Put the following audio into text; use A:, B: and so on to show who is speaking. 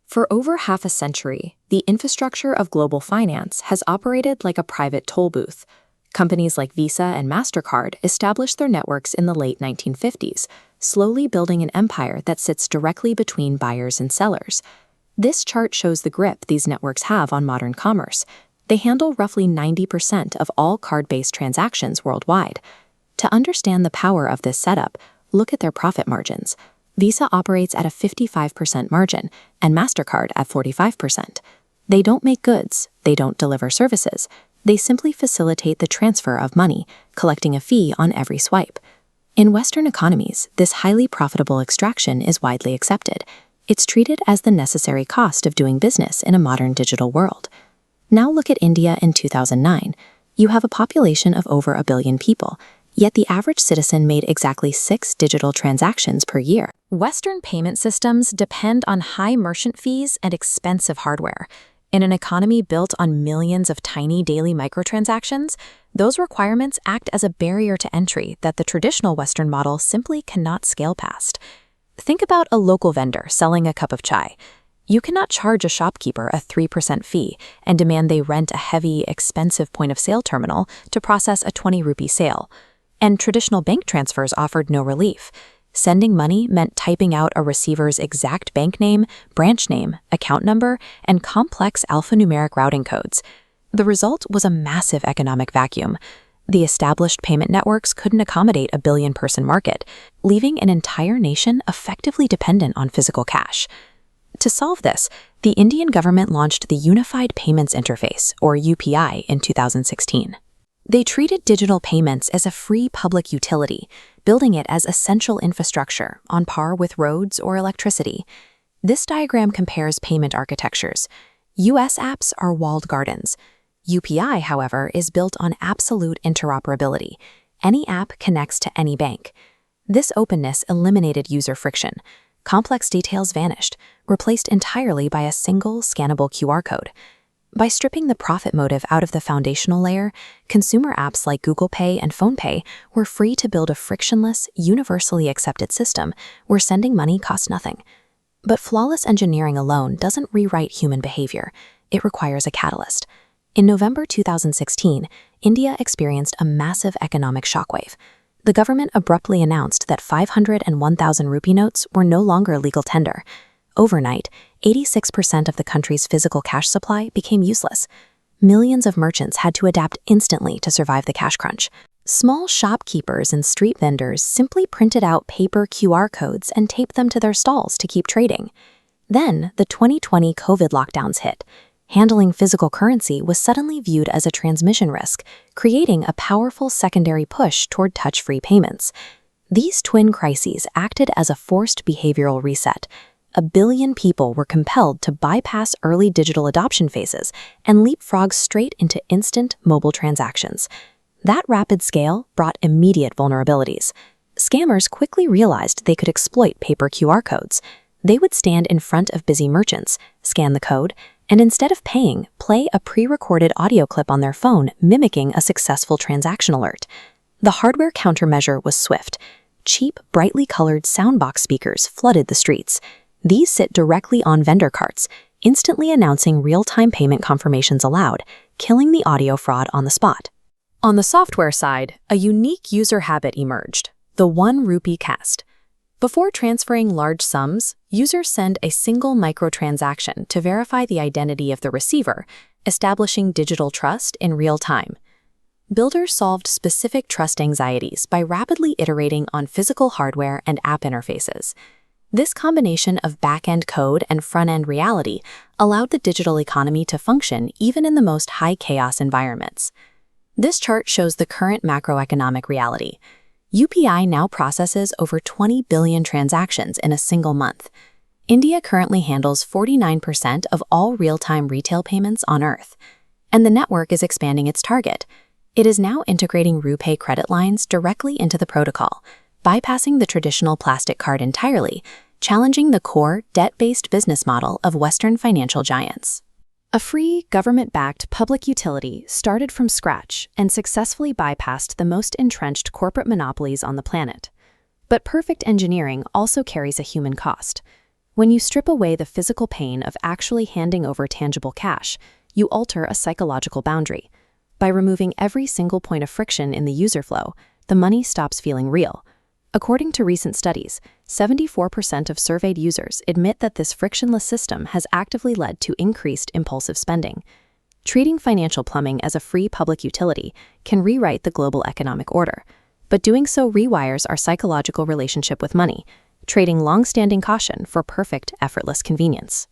A: For over half a century, the infrastructure of global finance has operated like a private toll booth. Companies like Visa and Mastercard established their networks in the late 1950s, slowly building an empire that sits directly between buyers and sellers. This chart shows the grip these networks have on modern commerce. They handle roughly 90% of all card-based transactions worldwide. To understand the power of this setup, look at their profit margins. Visa operates at a 55% margin, and Mastercard at 45%. They don't make goods, they don't deliver services. They simply facilitate the transfer of money, collecting a fee on every swipe. In Western economies, this highly profitable extraction is widely accepted. It's treated as the necessary cost of doing business in a modern digital world. Now look at India in 2009. You have a population of over 1 billion people, yet the average citizen made exactly 6 digital transactions per year.
B: Western payment systems depend on high merchant fees and expensive hardware. In an economy built on millions of tiny daily microtransactions, those requirements act as a barrier to entry that the traditional Western model simply cannot scale past. Think about a local vendor selling a cup of chai. You cannot charge a shopkeeper a 3% fee and demand they rent a heavy, expensive point-of-sale terminal to process a 20 rupee sale. And traditional bank transfers offered no relief. Sending money meant typing out a receiver's exact bank name, branch name, account number, and complex alphanumeric routing codes. The result was a massive economic vacuum. The established payment networks couldn't accommodate a billion-person market, leaving an entire nation effectively dependent on physical cash. To solve this, the Indian government launched the Unified Payments Interface, or UPI, in 2016. They treated digital payments as a free public utility, building it as essential infrastructure on par with roads or electricity. This diagram compares payment architectures. US apps are walled gardens. UPI, however, is built on absolute interoperability. Any app connects to any bank. This openness eliminated user friction. Complex details vanished, replaced entirely by a single scannable QR code. By stripping the profit motive out of the foundational layer, consumer apps like Google Pay and PhonePe were free to build a frictionless, universally accepted system where sending money cost nothing. But flawless engineering alone doesn't rewrite human behavior. It requires a catalyst. In November 2016, India experienced a massive economic shockwave. The government abruptly announced that 500 and 1,000 rupee notes were no longer legal tender. Overnight, 86% of the country's physical cash supply became useless. Millions of merchants had to adapt instantly to survive the cash crunch. Small shopkeepers and street vendors simply printed out paper QR codes and taped them to their stalls to keep trading. Then, the 2020 COVID lockdowns hit. Handling physical currency was suddenly viewed as a transmission risk, creating a powerful secondary push toward touch-free payments. These twin crises acted as a forced behavioral reset. 1 billion people were compelled to bypass early digital adoption phases and leapfrog straight into instant mobile transactions. That rapid scale brought immediate vulnerabilities. Scammers quickly realized they could exploit paper QR codes. They would stand in front of busy merchants, scan the code, and instead of paying, play a pre-recorded audio clip on their phone mimicking a successful transaction alert. The hardware countermeasure was swift. Cheap, brightly colored soundbox speakers flooded the streets. These sit directly on vendor carts, instantly announcing real-time payment confirmations allowed, killing the audio fraud on the spot. On the software side, a unique user habit emerged, the 1 rupee cast. Before transferring large sums, users send a single microtransaction to verify the identity of the receiver, establishing digital trust in real time. Builders solved specific trust anxieties by rapidly iterating on physical hardware and app interfaces. This combination of back-end code and front-end reality allowed the digital economy to function even in the most high-chaos environments. This chart shows the current macroeconomic reality. UPI now processes over 20 billion transactions in a single month. India currently handles 49% of all real-time retail payments on Earth, and the network is expanding its target. It is now integrating RuPay credit lines directly into the protocol, bypassing the traditional plastic card entirely, challenging the core debt-based business model of Western financial giants. A free, government-backed public utility started from scratch and successfully bypassed the most entrenched corporate monopolies on the planet. But perfect engineering also carries a human cost. When you strip away the physical pain of actually handing over tangible cash, you alter a psychological boundary. By removing every single point of friction in the user flow, the money stops feeling real. According to recent studies, 74% of surveyed users admit that this frictionless system has actively led to increased impulsive spending. Treating financial plumbing as a free public utility can rewrite the global economic order, but doing so rewires our psychological relationship with money, trading long-standing caution for perfect, effortless convenience.